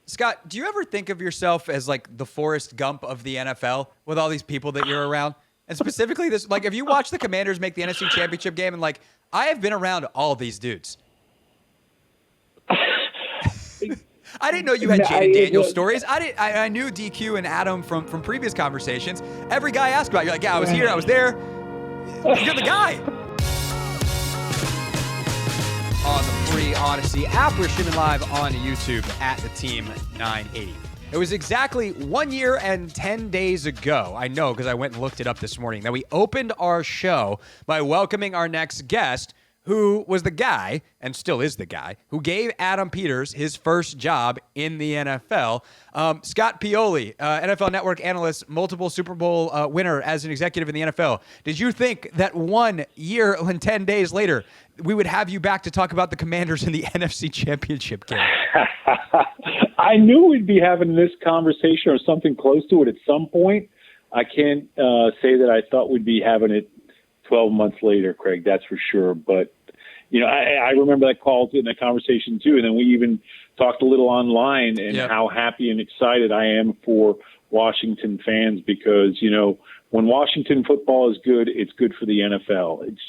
Scott, do you ever think of yourself as like the Forrest Gump of the NFL with all these people that you're around? And specifically this, like, if you watch the Commanders make the NFC Championship game and like, I have been around all these dudes. I didn't know you had Jayden Daniels stories. I knew DQ and Adam from previous conversations. Every guy asked about it. You're like, yeah, I was here, I was there. You're the guy. On the free Odyssey app, we're streaming live on YouTube at the Team 980. It was exactly 1 year and 10 days ago, I know because I went and looked it up this morning, that we opened our show by welcoming our next guest, who was the guy, and still is the guy, who gave Adam Peters his first job in the NFL. Scott Pioli, NFL Network analyst, multiple Super Bowl winner as an executive in the NFL. Did you think that 1 year and 10 days later, we would have you back to talk about the Commanders in the NFC Championship game? I knew we'd be having this conversation or something close to it at some point. I can't say that I thought we'd be having it 12 months later, Craig, that's for sure. But, I remember that call and that conversation too. And then we even talked a little online and how happy and excited I am for Washington fans because, when Washington football is good, it's good for the NFL. It's,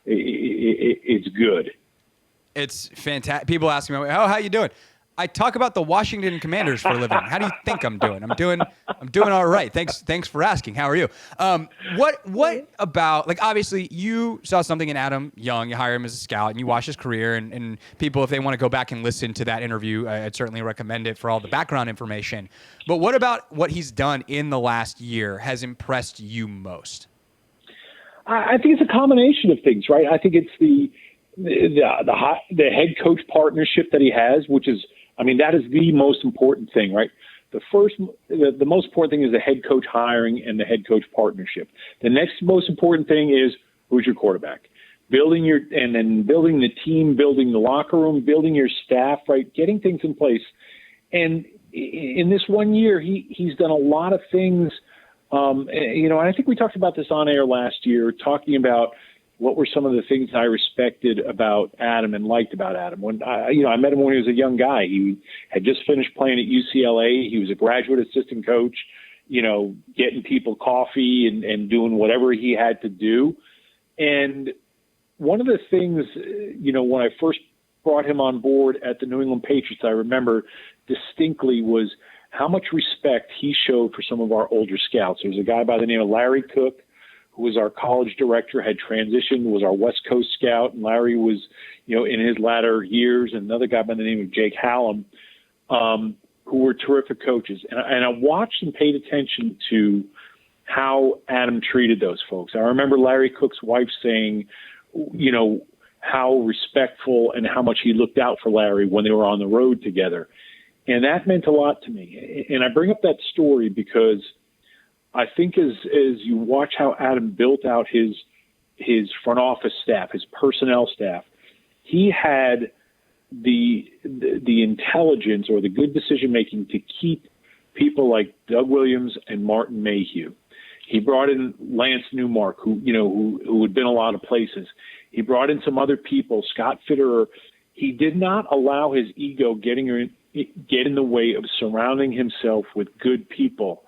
it's good. It's fantastic. People ask me, "Oh, how you doing?" I talk about the Washington Commanders for a living. How do you think I'm doing? I'm doing all right. Thanks for asking. How are you? What about, like, obviously you saw something in Adam Young, you hire him as a scout and you watch his career and people, if they want to go back and listen to that interview, I'd certainly recommend it for all the background information. But what about what he's done in the last year has impressed you most? I think it's a combination of things, right? I think it's the head coach partnership that he has, which is, that is the most important thing, right? The most important thing is the head coach hiring and the head coach partnership. The next most important thing is who's your quarterback. Building the team, building the locker room, building your staff, right? Getting things in place. And in this 1 year, he's done a lot of things. I think we talked about this on air last year, talking about what were some of the things I respected about Adam and liked about Adam. When I met him when he was a young guy. He had just finished playing at UCLA. He was a graduate assistant coach, getting people coffee and doing whatever he had to do. And one of the things, when I first brought him on board at the New England Patriots, I remember distinctly was how much respect he showed for some of our older scouts. There was a guy by the name of Larry Cook, who was our college director, had transitioned, was our West Coast scout, and Larry was, in his latter years, and another guy by the name of Jake Hallam, who were terrific coaches. And I watched and paid attention to how Adam treated those folks. I remember Larry Cook's wife saying, how respectful and how much he looked out for Larry when they were on the road together. And that meant a lot to me. And I bring up that story because I think as you watch how Adam built out his front office staff, his personnel staff, he had the intelligence or the good decision making to keep people like Doug Williams and Martin Mayhew. He brought in Lance Newmark, who had been a lot of places. He brought in some other people, Scott Fitterer. He did not allow his ego get in the way of surrounding himself with good people.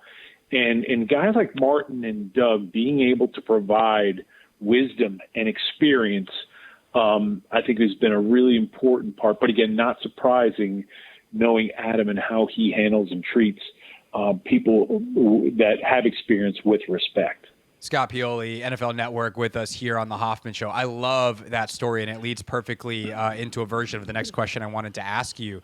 And guys like Martin and Doug being able to provide wisdom and experience, I think has been a really important part. But again, not surprising knowing Adam and how he handles and treats people that have experience with respect. Scott Pioli, NFL Network, with us here on the Hoffman Show. I love that story, and it leads perfectly into a version of the next question I wanted to ask you.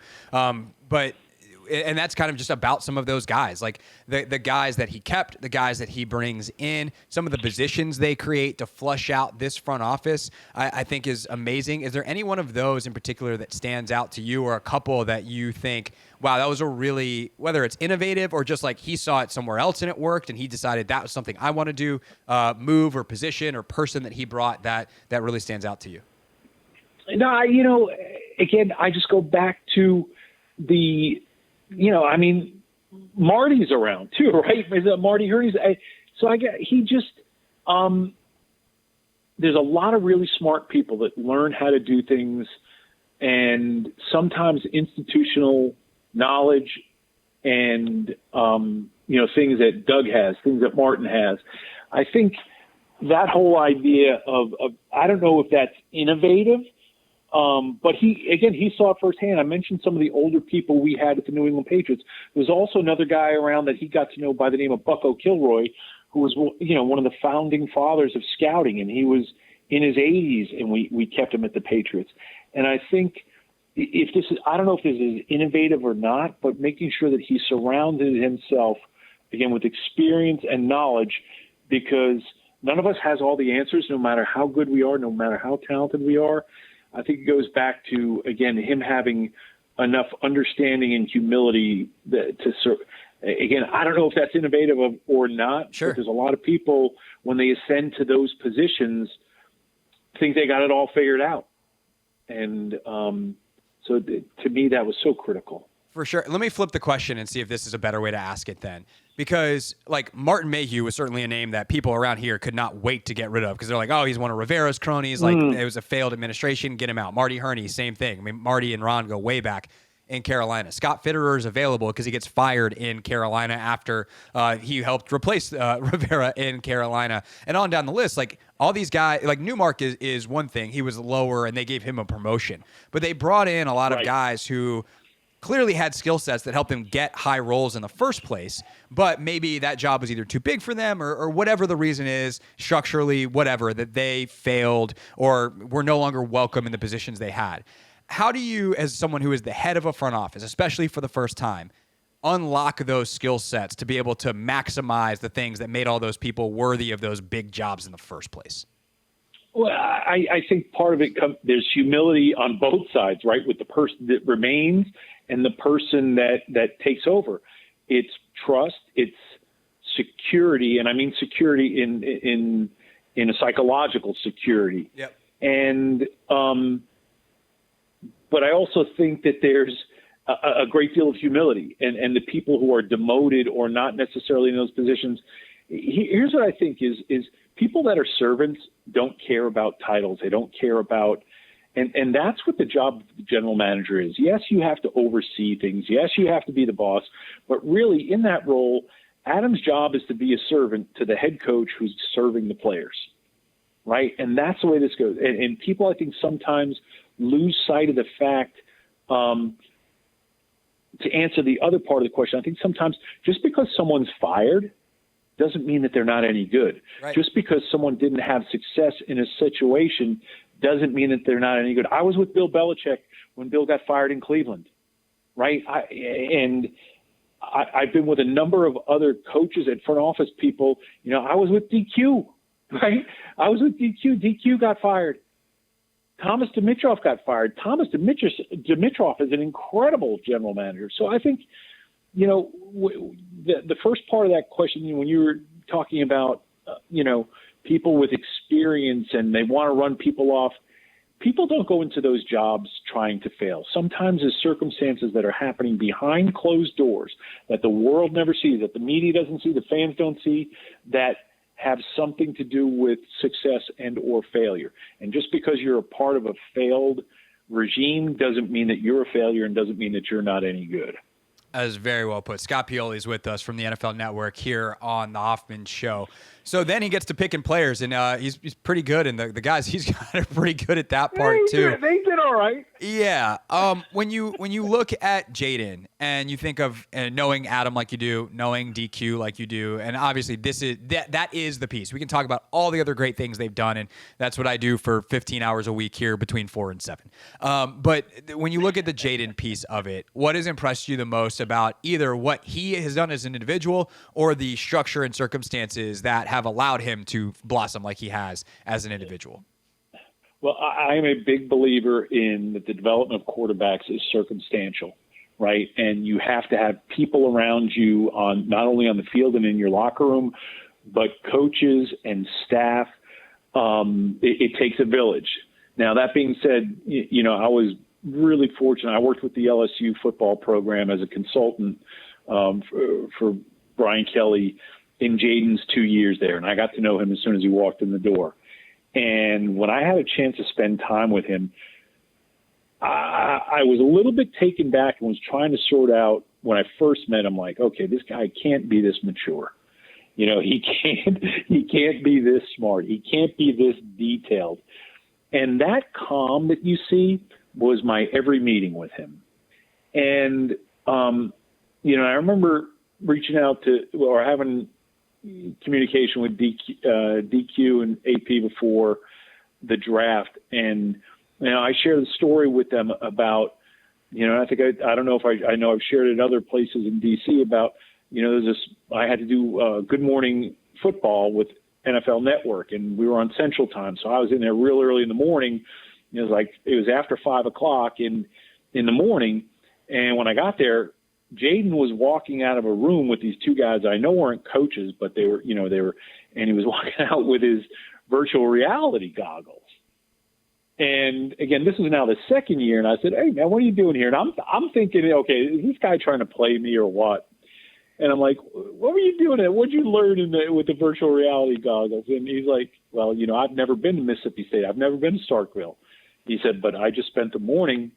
And that's kind of just about some of those guys, like the guys that he kept, the guys that he brings in, some of the positions they create to flush out this front office, I think is amazing. Is there any one of those in particular that stands out to you, or a couple that you think, wow, that was a really, whether it's innovative or just like he saw it somewhere else and it worked and he decided that was something I want to do, move or position or person that he brought that really stands out to you? No, again, I just go back to Marty's around too, right? Marty Hurdy's. There's a lot of really smart people that learn how to do things, and sometimes institutional knowledge, and things that Doug has, things that Martin has. I think that whole idea of I don't know if that's innovative, but he saw it firsthand. I mentioned some of the older people we had at the New England Patriots. There was also another guy around that he got to know by the name of Bucko Kilroy, who was one of the founding fathers of scouting, and he was in his 80s, and we kept him at the Patriots. And I think I don't know if this is innovative or not, but making sure that he surrounded himself again with experience and knowledge, because none of us has all the answers, no matter how good we are, no matter how talented we are. I think it goes back to, again, him having enough understanding and humility again, I don't know if that's innovative or not. Sure. Because a lot of people, when they ascend to those positions, think they got it all figured out. And so to me, that was so critical. For sure. Let me flip the question and see if this is a better way to ask it then. Because, like, Martin Mayhew was certainly a name that people around here could not wait to get rid of, because they're like, oh, he's one of Rivera's cronies. Like, it was a failed administration. Get him out. Marty Herney, same thing. I mean, Marty and Ron go way back in Carolina. Scott Fitterer is available because he gets fired in Carolina after he helped replace Rivera in Carolina. And on down the list, like, all these guys, like Newmark is one thing. He was lower, and they gave him a promotion. But they brought in a lot of guys who clearly had skill sets that helped them get high roles in the first place, but maybe that job was either too big for them or whatever the reason is, structurally, whatever, that they failed or were no longer welcome in the positions they had. How do you, as someone who is the head of a front office, especially for the first time, unlock those skill sets to be able to maximize the things that made all those people worthy of those big jobs in the first place? Well, I think part of it there's humility on both sides, right? With the person that remains and the person that takes over. It's trust, it's security, and I mean security in a psychological security. Yep. And but I also think that there's a great deal of humility, and the people who are demoted or not necessarily in those positions. Here's what I think is people that are servants don't care about titles. They don't care about, and that's what the job of the general manager is. Yes, you have to oversee things. Yes, you have to be the boss. But really, in that role, Adam's job is to be a servant to the head coach who's serving the players, right? And that's the way this goes. And people, I think, sometimes lose sight of the fact, to answer the other part of the question, I think sometimes just because someone's fired doesn't mean that they're not any good. Right. Just because someone didn't have success in a situation doesn't mean that they're not any good. I was with Bill Belichick when Bill got fired in Cleveland, right? I've been with a number of other coaches and front office people. I was with DQ, right? I was with DQ. DQ got fired. Thomas Dimitroff got fired. Thomas Dimitroff is an incredible general manager. So I think, the first part of that question, when you were talking about, people with experience and they want to run people off, people don't go into those jobs trying to fail. Sometimes there's circumstances that are happening behind closed doors that the world never sees, that the media doesn't see, the fans don't see, that have something to do with success and or failure. And just because you're a part of a failed regime doesn't mean that you're a failure and doesn't mean that you're not any good. That is very well put. Scott Pioli is with us from the NFL Network here on the Hoffman Show. So then he gets to picking players, and he's pretty good. And the guys he's got are pretty good at that part too. They did all right. Yeah. When you look at Jayden and you think of knowing Adam like you do, knowing DQ like you do, and obviously that is the piece. We can talk about all the other great things they've done, and that's what I do for 15 hours a week here between 4 and 7. But when you look at the Jayden piece of it, what has impressed you the most about either what he has done as an individual or the structure and circumstances that have allowed him to blossom like he has as an individual? Well, I am a big believer in that the development of quarterbacks is circumstantial, right? And you have to have people around you on not only on the field and in your locker room, but coaches and staff. It takes a village. Now, that being said, I was really fortunate. I worked with the LSU football program as a consultant for Brian Kelly in Jayden's 2 years there, and I got to know him as soon as he walked in the door. And when I had a chance to spend time with him, I was a little bit taken back and was trying to sort out when I first met him, like, okay, this guy can't be this mature. He can't be this smart. He can't be this detailed. And that calm that you see was my every meeting with him. And, I remember reaching out to, or having communication with DQ and AP before the draft. And, I shared the story with them about, I think I don't know if I know I've shared it in other places in DC about, there's this, I had to do Good Morning Football with NFL Network, and we were on Central Time. So I was in there real early in the morning. It was after 5 o'clock in the morning. And when I got there, Jayden was walking out of a room with these two guys I know weren't coaches, but they were, and he was walking out with his virtual reality goggles. And again, this is now the second year, and I said, "Hey man, what are you doing here?" And I'm thinking, okay, is this guy trying to play me or what? And I'm like, "What were you doing? What'd you learn with the virtual reality goggles?" And he's like, "Well, I've never been to Mississippi State. I've never been to Starkville." He said, "But I just spent the morning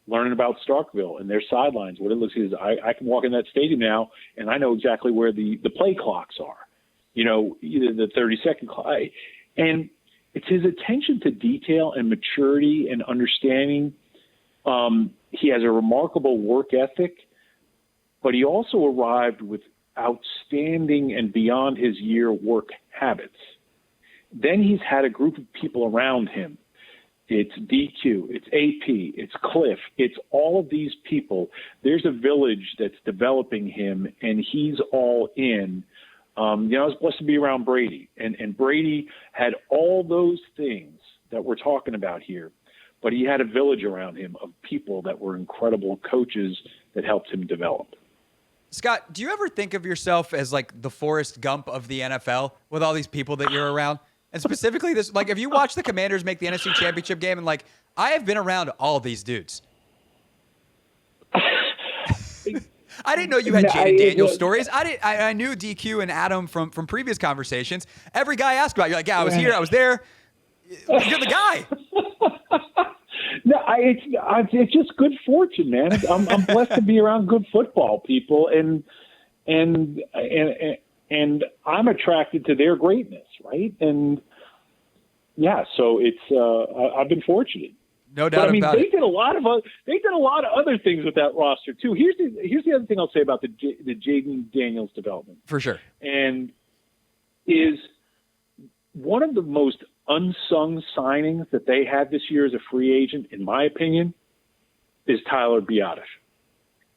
learning about Starkville and their sidelines. What it looks like is I can walk in that stadium now, and I know exactly where the play clocks are. Either the 30-second clock." And it's his attention to detail and maturity and understanding. He has a remarkable work ethic, but he also arrived with outstanding and beyond his year work habits. Then he's had a group of people around him. It's DQ, it's AP, it's Cliff, it's all of these people. There's a village that's developing him, and he's all in. I was blessed to be around Brady, and Brady had all those things that we're talking about here, but he had a village around him of people that were incredible coaches that helped him develop. Scott, do you ever think of yourself as like the Forrest Gump of the NFL with all these people that you're around? And specifically this, like, if you watch the Commanders make the NFC Championship game, and like, I have been around all these dudes. I didn't know you had Jayden Daniels stories. I knew DQ and Adam from previous conversations. Every guy asked about you, like, yeah, I was here, I was there. You're the guy. No, it's just good fortune, man. I'm blessed to be around good football people, and I'm attracted to their greatness, right? And yeah, so it's I've been fortunate. No doubt about it. They did a lot of other things with that roster too. Here's the other thing I'll say about the Jayden Daniels development. For sure. And is one of the most unsung signings that they had this year as a free agent, in my opinion, is Tyler Biadasz.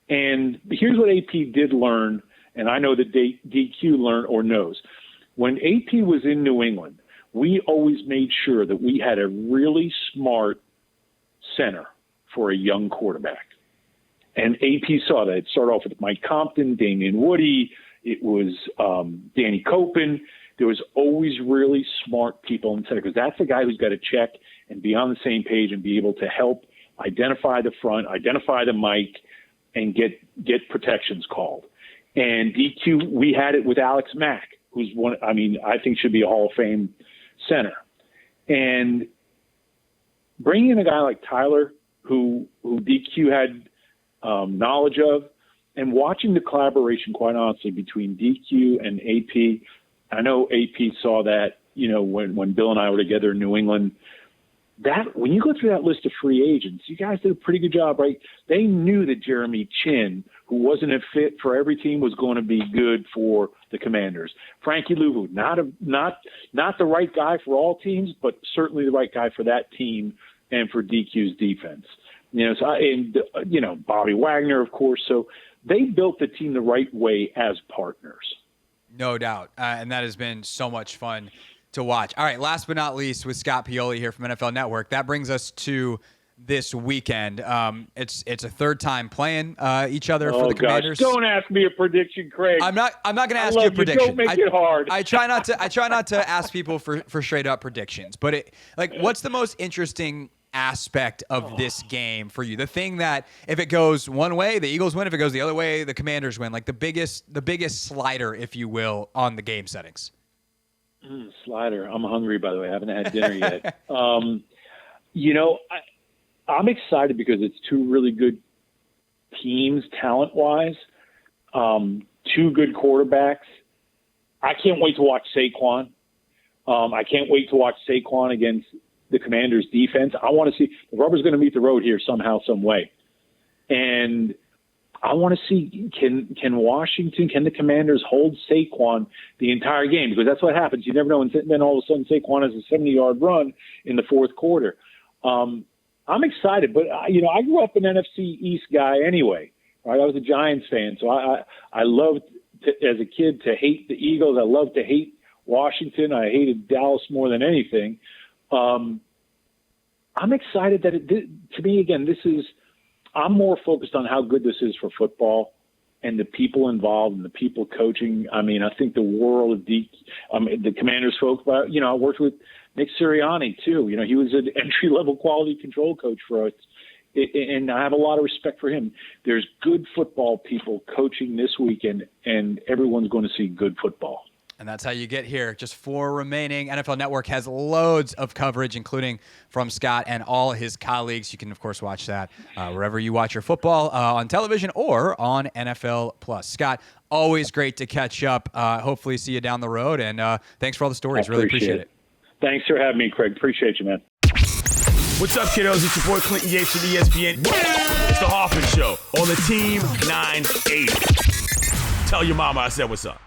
And here's what AP did learn, and I know that DQ learned or knows. When AP was in New England, we always made sure that we had a really smart center for a young quarterback. And AP saw that. It started off with Mike Compton, Damian Woody. It was Danny Copen. There was always really smart people in center, because that's the guy who's got to check and be on the same page and be able to help identify the front, identify the mic, and get protections called. And DQ, we had it with Alex Mack, who's one, I think should be a Hall of Fame center. And bringing in a guy like Tyler, who DQ had knowledge of, and watching the collaboration, quite honestly, between DQ and AP. I know AP saw that, when Bill and I were together in New England. That when you go through that list of free agents, you guys did a pretty good job, right? They knew that Jeremy Chin, who wasn't a fit for every team, was going to be good for the Commanders. Frankie Louvu, not the right guy for all teams, but certainly the right guy for that team and for DQ's defense. Bobby Wagner, of course. So they built the team the right way as partners. No doubt. And that has been so much fun to watch. All right, last but not least, with Scott Pioli here from NFL Network, that brings us to this weekend. It's a third time playing each other for the Commanders. Don't ask me a prediction, Craig. I'm not going to ask you a prediction. Don't make it hard. I try not to ask people for straight up predictions. But what's the most interesting aspect of this game for you? The thing that if it goes one way, the Eagles win. If it goes the other way, the Commanders win. Like the biggest slider, if you will, on the game settings. Slider. I'm hungry, by the way. I haven't had dinner yet. I'm excited because it's two really good teams talent-wise, two good quarterbacks. I can't wait to watch Saquon. I can't wait to watch Saquon against the Commanders' defense. I want to see the rubber's going to meet the road here somehow, some way, and I want to see can the Commanders hold Saquon the entire game, because that's what happens. You never know, and then all of a sudden Saquon has a 70-yard run in the fourth quarter. I'm excited, but I grew up an NFC East guy anyway. Right, I was a Giants fan, so I loved as a kid to hate the Eagles. I loved to hate Washington. I hated Dallas more than anything. I'm excited that to me again, I'm more focused on how good this is for football and the people involved and the people coaching. I mean, I think the world of the Commanders folks. But I worked with Nick Sirianni too. He was an entry-level quality control coach for us, and I have a lot of respect for him. There's good football people coaching this weekend, and everyone's going to see good football. And that's how you get here. Just 4 remaining. NFL Network has loads of coverage, including from Scott and all his colleagues. You can, of course, watch that wherever you watch your football, on television or on NFL Plus. Scott, always great to catch up. Hopefully see you down the road. And thanks for all the stories. Really appreciate it. Thanks for having me, Craig. Appreciate you, man. What's up, kiddos? It's your boy Clinton Yates from ESPN. It's the Hoffman Show on the Team 980. Tell your mama I said what's up.